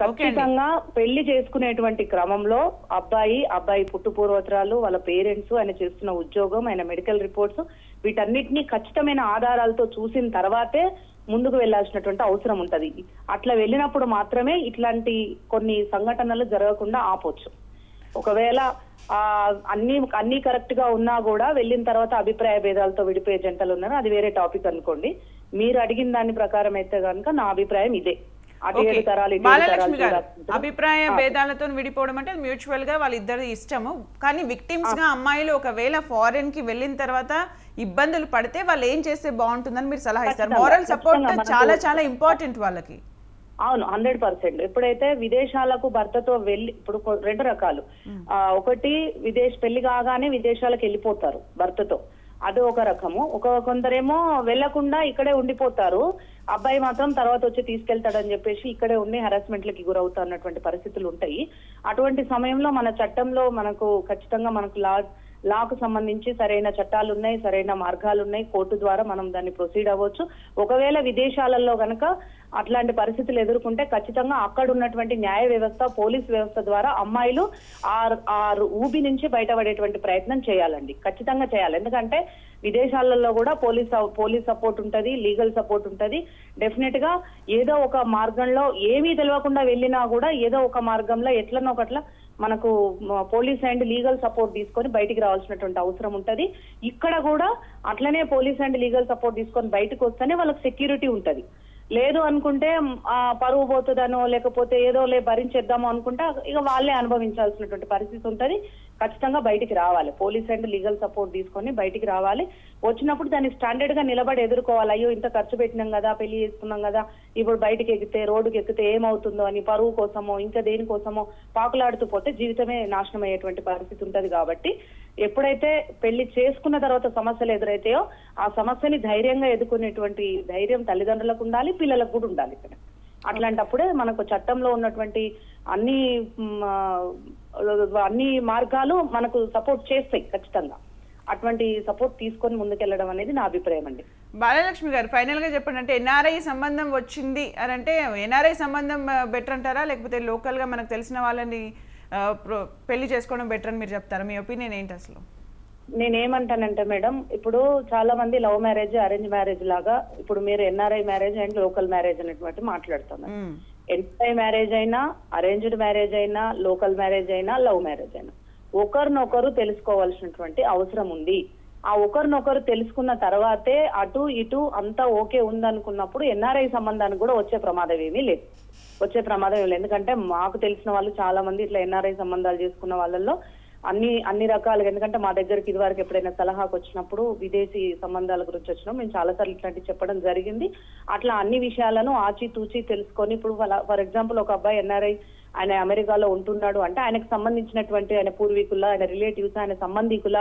ఖచ్చితంగా పెళ్లి చేసుకునేటువంటి క్రమంలో అబ్బాయి పుట్టుపూర్వోత్తరాలు, వాళ్ళ పేరెంట్స్, ఆయన చేస్తున్న ఉద్యోగం, ఆయన మెడికల్ రిపోర్ట్స్, వీటన్నిటిని ఖచ్చితమైన ఆధారాలతో చూసిన తర్వాతే ముందుకు వెళ్లాల్సినటువంటి అవసరం ఉంటది. అట్లా వెళ్ళినప్పుడు మాత్రమే ఇట్లాంటి కొన్ని సంఘటనలు జరగకుండా ఆపొచ్చు. ఒకవేళ అన్ని కరెక్ట్ గా ఉన్నా కూడా వెళ్ళిన తర్వాత అభిప్రాయ భేదాలతో విడిపోయే జంటలు ఉన్నారు, అది వేరే టాపిక్ అనుకోండి. మీరు అడిగిన దాని ప్రకారం అయితే కనుక నా అభిప్రాయం ఇదే. బాలలక్ష్మి గారు, అభిప్రాయ భేదాలతో విడిపోవడం అంటే మ్యూచువల్ గా వాళ్ళిద్దరి ఇష్టము. కానీ విక్టిమ్స్ గా అమ్మాయిలు ఒకవేళ ఫారెన్ కి వెళ్ళిన తర్వాత ఇబ్బందులు పడితే వాళ్ళు ఏం చేస్తే బాగుంటుందని మీరు సలహా ఇస్తారు? మోరల్ సపోర్ట్ చాలా చాలా ఇంపార్టెంట్ వాళ్ళకి. అవును, 100%. ఎప్పుడైతే విదేశాలకు భర్తతో వెళ్ళి, ఇప్పుడు 2 రకాలు, ఒకటి పెళ్లి కాగానే విదేశాలకు వెళ్ళిపోతారు భర్తతో, అది ఒక రకము. కొందరేమో వెళ్లకుండా ఇక్కడే ఉండిపోతారు, అబ్బాయి మాత్రం తర్వాత వచ్చి తీసుకెళ్తాడని చెప్పేసి ఇక్కడే ఉండి హెరాస్మెంట్లకి గురవుతున్నటువంటి పరిస్థితులు ఉంటాయి. అటువంటి సమయంలో మన చట్టంలో ఖచ్చితంగా మనకు లాకు సంబంధించి సరైన చట్టాలు ఉన్నాయి, సరైన మార్గాలు ఉన్నాయి. కోర్టు ద్వారా మనం దాన్ని ప్రొసీడ్ అవ్వచ్చు. ఒకవేళ విదేశాలలో గనక అట్లాంటి పరిస్థితులు ఎదుర్కొంటే ఖచ్చితంగా అక్కడ ఉన్నటువంటి న్యాయ వ్యవస్థ, పోలీస్ వ్యవస్థ ద్వారా అమ్మాయిలు ఆ ఊబి నుంచి బయటపడేటువంటి ప్రయత్నం చేయాలండి, ఖచ్చితంగా చేయాలి. ఎందుకంటే విదేశాలలో కూడా పోలీస్ సపోర్ట్ ఉంటది, లీగల్ సపోర్ట్ ఉంటది. డెఫినెట్ గా ఏదో ఒక మార్గంలో, ఏమీ తెలియకుండా వెళ్ళినా కూడా ఏదో ఒక మార్గంలో ఎట్లనో ఒకట్లా మనకు పోలీస్ అండ్ లీగల్ సపోర్ట్ తీసుకొని బయటికి రావాల్సినటువంటి అవసరం ఉంటది. ఇక్కడ కూడా అట్లనే పోలీస్ అండ్ లీగల్ సపోర్ట్ తీసుకొని బయటకు వస్తేనే వాళ్ళకి సెక్యూరిటీ ఉంటది. లేదు అనుకుంటే పరువు పోతుందనో లేకపోతే ఏదో భరించేద్దామో అనుకుంటే ఇక వాళ్ళే అనుభవించాల్సినటువంటి పరిస్థితి ఉంటది. ఖచ్చితంగా బయటికి రావాలి, పోలీస్ అండ్ లీగల్ సపోర్ట్ తీసుకొని బయటికి రావాలి. వచ్చినప్పుడు దాన్ని స్టాండర్డ్ గా నిలబడి ఎదుర్కోవాలి. అయ్యో ఇంత ఖర్చు పెట్టినాం కదా, పెళ్లి చేసుకున్నాం కదా, ఇప్పుడు బయటికి ఎక్కితే రోడ్డుకి ఎక్కితే ఏమవుతుందో అని పరువు కోసమో ఇంకా దేనికోసమో పాకులాడుతూ పోతే జీవితమే నాశనం అయ్యేటువంటి పరిస్థితి ఉంటది. కాబట్టి ఎప్పుడైతే పెళ్లి చేసుకున్న తర్వాత సమస్యలు ఎదురైతాయో ఆ సమస్యని ధైర్యంగా ఎదుర్కొనేటువంటి ధైర్యం తల్లిదండ్రులకు ఉండాలి, పిల్లలకు కూడా ఉండాలి. ఇక్కడ అట్లాంటప్పుడే మనకు చట్టంలో ఉన్నటువంటి అన్ని మార్గాలు మనకు సపోర్ట్ చేస్తాయి. ఖచ్చితంగా అటువంటి సపోర్ట్ తీసుకొని ముందుకెళ్లడం అనేది నా అభిప్రాయం అండి. బాలలక్ష్మి గారు, ఫైనల్ గా చెప్పండి, అంటే ఎన్ఆర్ఐ సంబంధం వచ్చింది అని అంటే ఎన్ఆర్ఐ సంబంధం బెటర్ అంటారా, లేకపోతే లోకల్ గా మనకు తెలిసిన వాళ్ళని పెళ్లి చేసుకోవడం బెటర్ అని మీరు చెప్తారా? మీ ఒపీనియన్ ఏంటి అసలు? నేనేమంటానంటే మేడం, ఇప్పుడు చాలా మంది లవ్ మ్యారేజ్, అరేంజ్ మ్యారేజ్ లాగా, ఇప్పుడు మీరు NRI marriage and local marriage అనేటువంటి మాట్లాడుతున్నారు. ఎన్ఆర్ఐ మ్యారేజ్ అయినా, అరేంజ్డ్ మ్యారేజ్ అయినా, లోకల్ మ్యారేజ్ అయినా, లవ్ మ్యారేజ్ అయినా ఒకరినొకరు తెలుసుకోవాల్సినటువంటి అవసరం ఉంది. ఆ ఒకరినొకరు తెలుసుకున్న తర్వాతే అటు ఇటు అంతా ఓకే ఉందనుకున్నప్పుడు ఎన్ఆర్ఐ సంబంధానికి కూడా వచ్చే ప్రమాదం ఏమీ లేదు. ఎందుకంటే మాకు తెలిసిన వాళ్ళు చాలా మంది ఇట్లా ఎన్ఆర్ఐ సంబంధాలు చేసుకున్న వాళ్ళల్లో అన్ని రకాలుగా, ఎందుకంటే మా దగ్గరికి ఇది వరకు ఎప్పుడైనా సలహాకు వచ్చినప్పుడు విదేశీ సంబంధాల గురించి వచ్చినప్పుడు మేము చాలాసార్లు ఇట్లాంటివి చెప్పడం జరిగింది. అట్లా అన్ని విషయాలను ఆచితూచి తెలుసుకొని, ఇప్పుడు ఫర్ ఎగ్జాంపుల్ ఒక అబ్బాయి ఎన్ఆర్ఐ, ఆయన అమెరికాలో ఉంటున్నాడు అంటే ఆయనకు సంబంధించినటువంటి ఆయన పూర్వీకుల, ఆయన రిలేటివ్స్, ఆయన సంబంధికుల,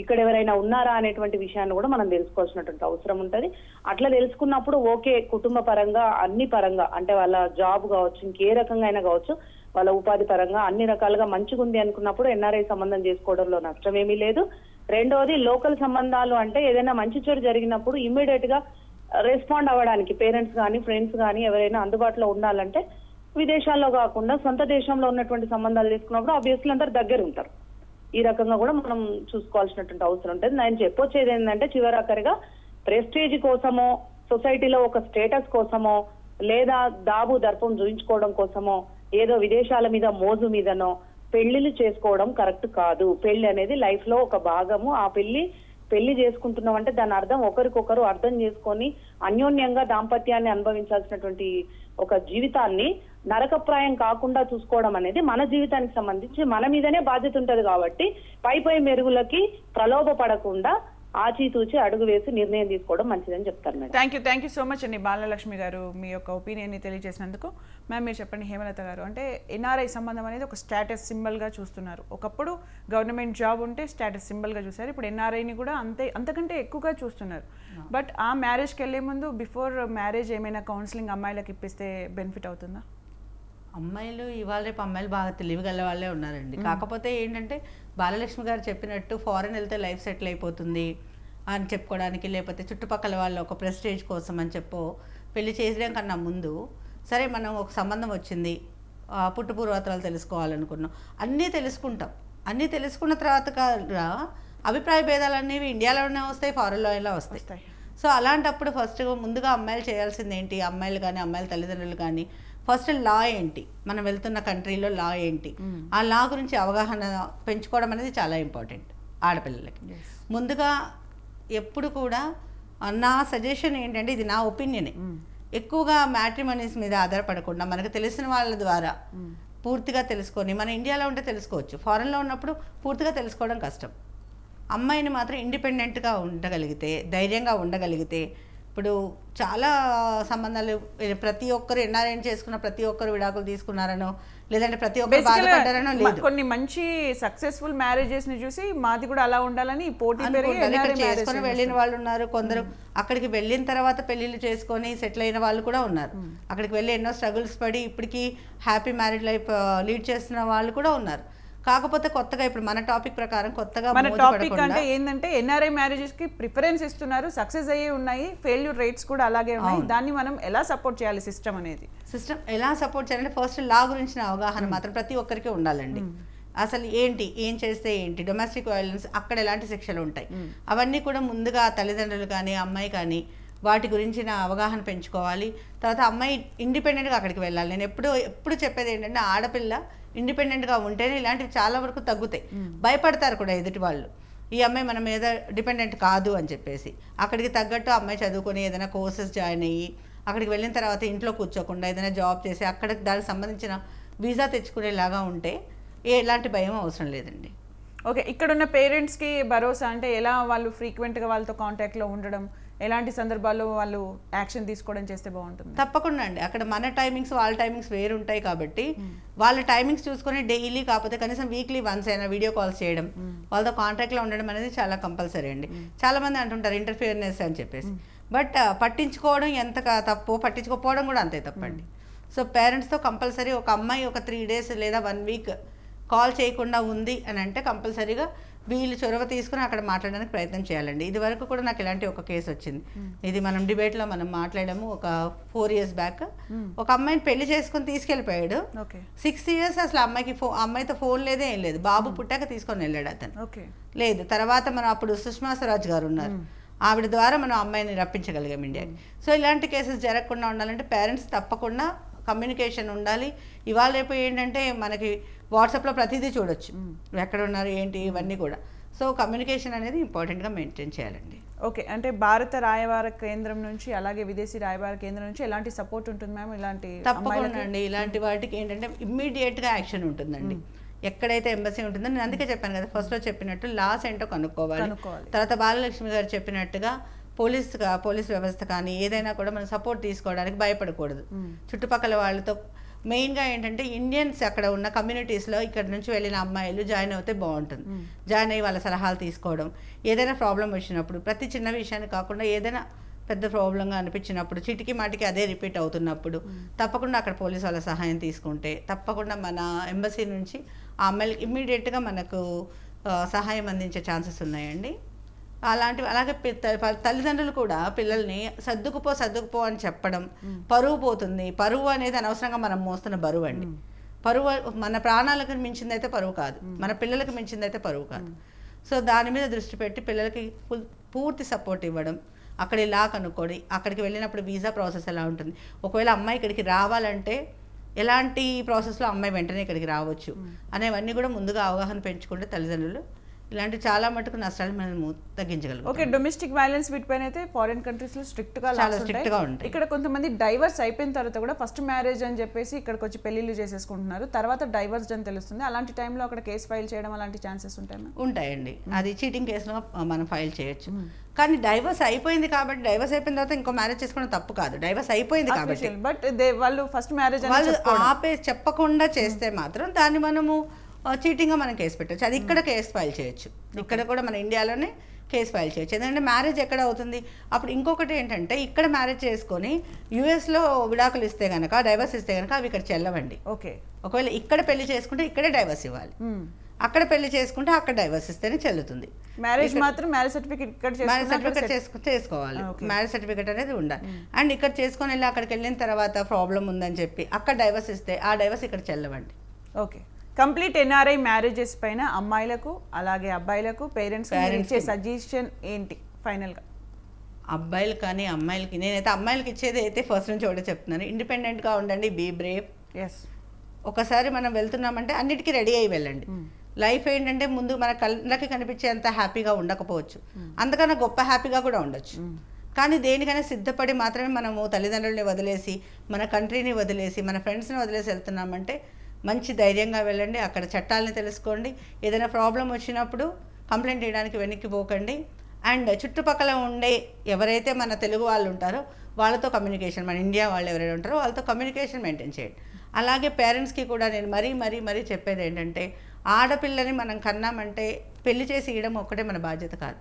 ఇక్కడ ఎవరైనా ఉన్నారా అనేటువంటి విషయాన్ని కూడా మనం తెలుసుకోవాల్సినటువంటి అవసరం ఉంటది. అట్లా తెలుసుకున్నప్పుడు ఓకే, కుటుంబ పరంగా అన్ని పరంగా, అంటే వాళ్ళ జాబ్ కావచ్చు, ఇంకే రకంగా అయినా కావచ్చు, వాళ్ళ ఉపాధి పరంగా అన్ని రకాలుగా మంచిగా ఉంది అనుకున్నప్పుడు ఎన్ఆర్ఐ సంబంధం చేసుకోవడంలో నష్టం ఏమీ లేదు. రెండోది లోకల్ సంబంధాలు అంటే ఏదైనా మంచి చెడు జరిగినప్పుడు ఇమ్మీడియట్ గా రెస్పాండ్ అవ్వడానికి పేరెంట్స్ కానీ ఫ్రెండ్స్ కానీ ఎవరైనా అందుబాటులో ఉండాలంటే విదేశాల్లో కాకుండా సొంత దేశంలో ఉన్నటువంటి సంబంధాలు తీసుకున్నప్పుడు ఆబ్వియస్లీ అందరు దగ్గర ఉంటారు. ఈ రకంగా కూడా మనం చూసుకోవాల్సినటువంటి అవసరం ఉంటుంది. నేను చెప్పొచ్చేది ఏంటంటే చివరాఖరిగా ప్రెస్టేజ్ కోసమో, సొసైటీలో ఒక స్టేటస్ కోసమో, లేదా దాబు దర్పం చూయించుకోవడం కోసమో, ఏదో విదేశాల మీద మోజు మీదనో పెళ్లిళ్ళు చేసుకోవడం కరెక్ట్ కాదు. పెళ్లి అనేది లైఫ్ లో ఒక భాగము. ఆ పెళ్లి పెళ్లి చేసుకుంటున్నాం అంటే దాని అర్థం ఒకరికొకరు అర్థం చేసుకొని అన్యోన్యంగా దాంపత్యాన్ని అనుభవించాల్సినటువంటి ఒక జీవితాన్ని నరకప్రాయం కాకుండా చూసుకోవడం అనేది మన జీవితానికి సంబంధించి మన మీదనే బాధ్యత ఉంటది. కాబట్టి పై మెరుగులకి ప్రలోభపడకుండా ఆచితూచి అడుగు వేసి నిర్ణయం తీసుకోవడం మంచిదని చెప్తారు madam. Thank you so much అండి బాలలక్ష్మి గారు మీ యొక్క ఒపీనియన్ని తెలియజేసినందుకు. మ్యామ్ మీరు చెప్పండి హేమలత గారు, అంటే ఎన్ఆర్ఐ సంబంధం అనేది ఒక స్టేటస్ సింబల్గా చూస్తున్నారు. ఒకప్పుడు గవర్నమెంట్ జాబ్ ఉంటే స్టేటస్ సింబల్గా చూసారు, ఇప్పుడు ఎన్ఆర్ఐని కూడా అంతకంటే ఎక్కువగా చూస్తున్నారు. బట్ ఆ మ్యారేజ్కి వెళ్ళే ముందు బిఫోర్ మ్యారేజ్ ఏమైనా కౌన్సిలింగ్ అమ్మాయిలకు ఇప్పిస్తే బెనిఫిట్ అవుతుందా? అమ్మాయిలు ఇవాళ రేపు అమ్మాయిలు బాగా తెలివిగల వాళ్ళే ఉన్నారండి. కాకపోతే ఏంటంటే బాలలక్ష్మి గారు చెప్పినట్టు ఫారెన్ వెళ్తే లైఫ్ సెటిల్ అయిపోతుంది అని చెప్పుకోవడానికి, లేకపోతే చుట్టుపక్కల వాళ్ళు ఒక ప్రెస్టేజ్ కోసం అని పెళ్లి చేయడం కన్నా ముందు సరే మనం ఒక సంబంధం వచ్చింది, పుట్టుపూర్వతరాలు తెలుసుకోవాలనుకున్నాం, అన్నీ తెలుసుకుంటాం. అన్నీ తెలుసుకున్న తర్వాత అభిప్రాయ భేదాలు అనేవి ఇండియాలోనే వస్తాయి, ఫారెన్లో ఎలా వస్తాయి. సో అలాంటప్పుడు ఫస్ట్ ముందుగా అమ్మాయిలు చేయాల్సింది ఏంటి, అమ్మాయిలు కానీ అమ్మాయిల తల్లిదండ్రులు కానీ ఫస్ట్ లా ఏంటి, మనం వెళ్తున్న కంట్రీలో లా ఏంటి, ఆ లా గురించి అవగాహన పెంచుకోవడం అనేది చాలా ఇంపార్టెంట్ ఆడపిల్లలకి. ముందుగా ఎప్పుడు కూడా నా సజెషన్ ఏంటంటే, ఇది నా ఒపీనియనే, ఎక్కువగా మ్యాట్రిమోనీస్ మీద ఆధారపడకుండా మనకు తెలిసిన వాళ్ళ ద్వారా పూర్తిగా తెలుసుకొని, మన ఇండియాలో ఉంటే తెలుసుకోవచ్చు, ఫారెన్లో ఉన్నప్పుడు పూర్తిగా తెలుసుకోవడం కష్టం. అమ్మాయిని మాత్రం ఇండిపెండెంట్గా ఉండగలిగితే, ధైర్యంగా ఉండగలిగితే, ఇప్పుడు చాలా సంబంధాలు ప్రతి ఒక్కరు ఎన్ఆర్ఐ చేసుకున్న ప్రతి ఒక్కరు విడాకులు తీసుకున్నారనో, లేదంటే ప్రతి ఒక్కరు బాధపడ్డారనో లేదు. కొన్ని మంచి సక్సెస్ఫుల్ మ్యారేజెస్ ని చూసి మాది కూడా అలా ఉండాలని పోటీ చేసుకొని వెళ్ళిన వాళ్ళు ఉన్నారు. కొందరు అక్కడికి వెళ్ళిన తర్వాత పెళ్లిళ్ళు చేసుకొని సెటిల్ అయిన వాళ్ళు కూడా ఉన్నారు. అక్కడికి వెళ్ళి ఎన్నో స్ట్రగుల్స్ పడి ఇప్పటికీ హ్యాపీ మ్యారీడ్ లైఫ్ లీడ్ చేస్తున్న వాళ్ళు కూడా ఉన్నారు. కాకపోతే కొత్తగా ఇప్పుడు మన టాపిక్ ప్రకారం కొత్తగా మన టాపిక్ అంటే ఏంటంటే ఎన్ఆర్ఐ మ్యారేజెస్ కి ప్రిఫరెన్స్ ఇస్తున్నారు, సక్సెస్ అయ్యే ఉన్నాయి, ఫెయిల్యూర్ రేట్స్ కూడా అలాగే ఉన్నాయి. దాన్ని మనం ఎలా సపోర్ట్ చేయాలి, సిస్టమ్ ఎలా సపోర్ట్ చేయాలంటే ఫస్ట్ లా గురించిన అవగాహన మాత్రం ప్రతి ఒక్కరికి ఉండాలండి. అసలు ఏంటి, ఏం చేస్తే ఏంటి, డొమెస్టిక్ వైలెన్స్ అక్కడ ఎలాంటి శిక్షలు ఉంటాయి, అవన్నీ కూడా ముందుగా తల్లిదండ్రులు కానీ అమ్మాయి కానీ వాటి గురించిన అవగాహన పెంచుకోవాలి. తర్వాత అమ్మాయి ఇండిపెండెంట్గా అక్కడికి వెళ్ళాలి. నేను ఎప్పుడు చెప్పేది ఏంటంటే, ఆడపిల్ల ఇండిపెండెంట్గా ఉంటేనే ఇలాంటివి చాలా వరకు తగ్గుతాయి. భయపడతారు కూడా ఎదుటి వాళ్ళు, ఈ అమ్మాయి మన మీద డిపెండెంట్ కాదు అని చెప్పేసి. అక్కడికి తగ్గట్టు అమ్మాయి చదువుకొని ఏదైనా కోర్సెస్ జాయిన్ అయ్యి అక్కడికి వెళ్ళిన తర్వాత ఇంట్లో కూర్చోకుండా ఏదైనా జాబ్ చేసి అక్కడ దానికి సంబంధించిన వీసా తెచ్చుకునేలాగా ఉంటే ఎలాంటి భయం అవసరం లేదండి. ఓకే, ఇక్కడున్న పేరెంట్స్కి భరోసా అంటే ఎలా, వాళ్ళు ఫ్రీక్వెంట్గా వాళ్ళతో కాంటాక్ట్లో ఉండడం, ఎలాంటి సందర్భాల్లో వాళ్ళు యాక్షన్ తీసుకోవడం చేస్తే బాగుంటుంది? తప్పకుండా అండి. అక్కడ మన టైమింగ్స్ వాళ్ళ టైమింగ్స్ వేరు ఉంటాయి కాబట్టి వాళ్ళ టైమింగ్స్ చూసుకొని డైలీ కాకపోతే కనీసం వీక్లీ వన్స్ అయినా వీడియో కాల్స్ చేయడం, వాళ్ళతో కాంటాక్ట్లో ఉండడం అనేది చాలా కంపల్సరీ అండి. చాలామంది అంటుంటారు ఇంటర్ఫియర్నెస్ అని చెప్పేసి, బట్ పట్టించుకోవడం ఎంత తప్పు, పట్టించుకోకపోవడం కూడా అంతే తప్పండి. సో పేరెంట్స్తో కంపల్సరీ ఒక అమ్మాయి ఒక 3 days లేదా 1 week కాల్ చేయకుండా ఉంది అని అంటే కంపల్సరీగా వీళ్ళు చొరవ తీసుకుని అక్కడ మాట్లాడడానికి ప్రయత్నం చేయాలండి. ఇది వరకు కూడా నాకు ఇలాంటి ఒక కేసు వచ్చింది. ఇది మనం డిబేట్లో మనం మాట్లాడాము. ఒక 4 years బ్యాక్ ఒక అమ్మాయిని పెళ్లి చేసుకుని తీసుకెళ్ళిపోయాడు. 6 years అసలు అమ్మాయితో ఫోన్ లేదే ఏం లేదు. బాబు పుట్టాక తీసుకొని వెళ్ళాడు అతను. లేదు తర్వాత మనం అప్పుడు సుష్మా స్వరాజ్ గారు ఉన్నారు, ఆవిడ ద్వారా మనం అమ్మాయిని రప్పించగలిగాం ఇండియాకి. సో ఇలాంటి కేసెస్ జరగకుండా ఉండాలంటే పేరెంట్స్ తప్పకుండా కమ్యూనికేషన్ ఉండాలి. ఇవాళ రేపు ఏంటంటే మనకి వాట్సాప్లో ప్రతిదీ చూడొచ్చు, ఎక్కడ ఉన్నారు ఏంటి ఇవన్నీ కూడా. సో కమ్యూనికేషన్ అనేది ఇంపార్టెంట్గా మెయింటైన్ చేయాలండి. ఓకే, అంటే భారత రాయబార కేంద్రం నుంచి అలాగే విదేశీ రాయబార కేంద్రం నుంచి ఎలాంటి సపోర్ట్ ఉంటుంది మ్యామ్? ఇలాంటి తప్పకుండా అండి. ఇలాంటి వాటికి ఏంటంటే ఇమ్మీడియట్గా యాక్షన్ ఉంటుందండి. ఎక్కడైతే ఎంబసీ ఉంటుందో, నేను అందుకే చెప్పాను కదా ఫస్ట్లో చెప్పినట్టు లాస్ ఏంటో కనుక్కోవాలి. తర్వాత బాలలక్ష్మి గారు చెప్పినట్టుగా పోలీస్ వ్యవస్థ కానీ ఏదైనా కూడా మనం సపోర్ట్ తీసుకోవడానికి భయపడకూడదు. చుట్టుపక్కల వాళ్ళతో మెయిన్గా ఏంటంటే ఇండియన్స్ అక్కడ ఉన్న కమ్యూనిటీస్లో ఇక్కడ నుంచి వెళ్ళిన అమ్మాయిలు జాయిన్ అవుతే బాగుంటుంది. జాయిన్ అయ్యి వాళ్ళ సలహాలు తీసుకోవడం, ఏదైనా ప్రాబ్లం వచ్చినప్పుడు ప్రతి చిన్న విషయాన్ని కాకుండా ఏదైనా పెద్ద ప్రాబ్లంగా అనిపించినప్పుడు చిటికి మాటికి అదే రిపీట్ అవుతున్నప్పుడు తప్పకుండా అక్కడ పోలీస్ వాళ్ళ సహాయం తీసుకుంటే తప్పకుండా మన ఎంబసీ నుంచి ఆ అమ్మాయిలకి ఇమ్మీడియట్గా మనకు సహాయం అందించే ఛాన్సెస్ ఉన్నాయండి. అలాగే తల్లిదండ్రులు కూడా పిల్లల్ని సర్దుకుపో అని చెప్పడం, పరువు పోతుంది. పరువు అనేది అనవసరంగా మనం మోస్తున్న బరువు అండి. పరువు మన ప్రాణాలకు మించిందైతే పరువు కాదు, మన పిల్లలకు మించిందైతే పరువు కాదు. సో దాని మీద దృష్టి పెట్టి పిల్లలకి పూర్తి సపోర్ట్ ఇవ్వడం, అక్కడ ఇలా కనుక్కోడి, అక్కడికి వెళ్ళినప్పుడు వీసా ప్రాసెస్ ఎలా ఉంటుంది, ఒకవేళ అమ్మాయి ఇక్కడికి రావాలంటే ఎలాంటి ప్రాసెస్లో అమ్మాయి వెంటనే ఇక్కడికి రావచ్చు అనేవన్నీ కూడా ముందుగా అవగాహన పెంచుకుంటే తల్లిదండ్రులు ఇలాంటి చాలా మటుకు నష్టాలు మనము తగ్గించగలుగుతాం. ఓకే, డొమెస్టిక్ వైలెన్స్ వీటిపైన అయితే ఫారిన్ కంట్రీస్ లో స్ట్రిక్ట్ గా చాలా స్ట్రిక్ట్ గా ఉంటాయి. ఇక్కడ కొంతమంది డైవర్స్ అయిపోయిన తర్వాత కూడా ఫస్ట్ మ్యారేజ్ అని చెప్పేసి ఇక్కడికి వచ్చి పెళ్లిళ్ళు చేసేసుకుంటున్నారు, తర్వాత డైవర్స్ అని తెలుస్తుంది. అలాంటి టైంలో అక్కడ కేసు ఫైల్ చేయడం అలాంటి ఛాన్సెస్ ఉంటాయి? ఉంటాయండి, అది చీటింగ్ కేసులో మనం ఫైల్ చేయొచ్చు. కానీ డైవర్స్ అయిపోయింది కాబట్టి, డైవర్స్ అయిపోయిన తర్వాత ఇంకో మ్యారేజ్ చేసుకోవడం తప్పు కాదు, డైవర్స్ అయిపోయింది కాబట్టి. బట్ వాళ్ళు ఫస్ట్ మ్యారేజ్ వాళ్ళు చెప్పకుండా చేస్తే మాత్రం దాన్ని మనము చీటింగ్గా మనం కేసు పెట్టచ్చు. అది ఇక్కడ కేసు ఫైల్ చేయొచ్చు, ఇక్కడ కూడా మన ఇండియాలోనే కేసు ఫైల్ చేయొచ్చు. ఎందుకంటే మ్యారేజ్ ఎక్కడ అవుతుంది. అప్పుడు ఇంకొకటి ఏంటంటే, ఇక్కడ మ్యారేజ్ చేసుకొని యూఎస్లో విడాకులు ఇస్తే కనుక, డైవర్స్ ఇస్తే కనుక అవి ఇక్కడ చెల్లవండి. ఓకే, ఒకవేళ ఇక్కడ పెళ్లి చేసుకుంటే ఇక్కడే డైవర్స్ ఇవ్వాలి, అక్కడ పెళ్లి చేసుకుంటే అక్కడ డైవర్స్ ఇస్తేనే చెల్లుతుంది. మ్యారేజ్ మాత్రం మ్యారేజ్ సర్టిఫికేట్ చేసుకోవాలి, మ్యారేజ్ సర్టిఫికేట్ అనేది ఉండాలి. అండ్ ఇక్కడ చేసుకొని వెళ్ళి అక్కడికి వెళ్ళిన తర్వాత ప్రాబ్లం ఉందని చెప్పి అక్కడ డైవర్స్ ఇస్తే ఆ డైవర్స్ ఇక్కడ చెల్లవండి. ఓకే, కంప్లీట్ ఎన్ఆర్ఐ మ్యారేజెస్ పైన అమ్మాయిలకు అలాగే అబ్బాయిలకు పేరెంట్స్ ఇచ్చే సజెషన్ ఏంటి ఫైనల్గా? అబ్బాయిలు కానీ అమ్మాయిలకి, నేనైతే అమ్మాయిలకి ఇచ్చేది అయితే ఫస్ట్ నుంచి ఒకటే చెప్తున్నాను, ఇండిపెండెంట్గా ఉండండి, బీ బ్రేవ్. ఎస్, ఒకసారి మనం వెళ్తున్నామంటే అన్నిటికీ రెడీ అయ్యి వెళ్ళండి. లైఫ్ ఏంటంటే ముందు మన కళ్ళకి కనిపించేంత హ్యాపీగా ఉండకపోవచ్చు, అంతకన్నా గొప్ప హ్యాపీగా కూడా ఉండొచ్చు. కానీ దేనికైనా సిద్ధపడి మాత్రమే మనము తల్లిదండ్రులని వదిలేసి, మన కంట్రీని వదిలేసి, మన ఫ్రెండ్స్ని వదిలేసి వెళ్తున్నామంటే మంచి ధైర్యంగా వెళ్ళండి. అక్కడ చట్టాలని తెలుసుకోండి. ఏదైనా ప్రాబ్లం వచ్చినప్పుడు కంప్లైంట్ చేయడానికి వెనక్కి పోకండి. అండ్ చుట్టుపక్కల ఉండే ఎవరైతే మన తెలుగు వాళ్ళు ఉంటారో వాళ్ళతో కమ్యూనికేషన్, మన ఇండియా వాళ్ళు ఎవరైనా ఉంటారో వాళ్ళతో కమ్యూనికేషన్ మెయింటైన్ చేయండి. అలాగే పేరెంట్స్కి కూడా నేను మరీ చెప్పేది ఏంటంటే, ఆడపిల్లని మనం కన్నామంటే పెళ్లి చేసి ఇవ్వడం ఒక్కటే మన బాధ్యత కాదు.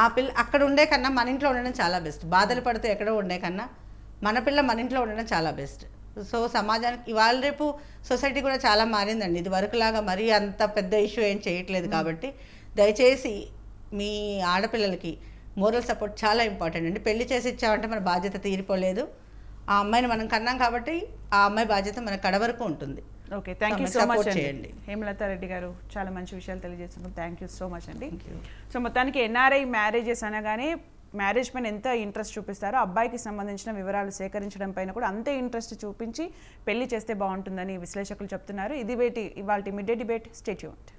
ఆ పిల్ల అక్కడ ఉండే కన్నా మన ఇంట్లో ఉండడం చాలా బెస్ట్. బాధలు పడుతూ ఎక్కడో ఉండే కన్నా మన పిల్ల మన ఇంట్లో ఉండడం చాలా బెస్ట్. సో సమాజానికి ఇవాళ రేపు సొసైటీ కూడా చాలా మారిందండి. ఇది వరకులాగా మరీ అంత పెద్ద ఇష్యూ ఏం చేయట్లేదు. కాబట్టి దయచేసి మీ ఆడపిల్లలకి మోరల్ సపోర్ట్ చాలా ఇంపార్టెంట్ అండి. పెళ్లి చేసి ఇచ్చామంటే మన బాధ్యత తీరిపోలేదు. ఆ అమ్మాయిని మనం కన్నాం కాబట్టి ఆ అమ్మాయి బాధ్యత మన కడ వరకు ఉంటుంది. Okay, thank you so much అండి హేమలత రెడ్డి గారు, చాలా మంచి విషయాలు తెలియజేస్తున్నారు. థ్యాంక్ యూ సో మచ్ అండి. సో మొత్తానికి ఎన్ఆర్ఐ మ్యారేజెస్ అనగానే మ్యారేజ్ పైన ఎంత ఇంట్రెస్ట్ చూపిస్తారో, అబ్బాయికి సంబంధించిన వివరాలు సేకరించడం పైన కూడా అంతే ఇంట్రెస్ట్ చూపించి పెళ్లి చేస్తే బాగుంటుందని విశ్లేషకులు చెప్తున్నారు. ఇది ఇవాల్టి mid day debate. Stay tuned.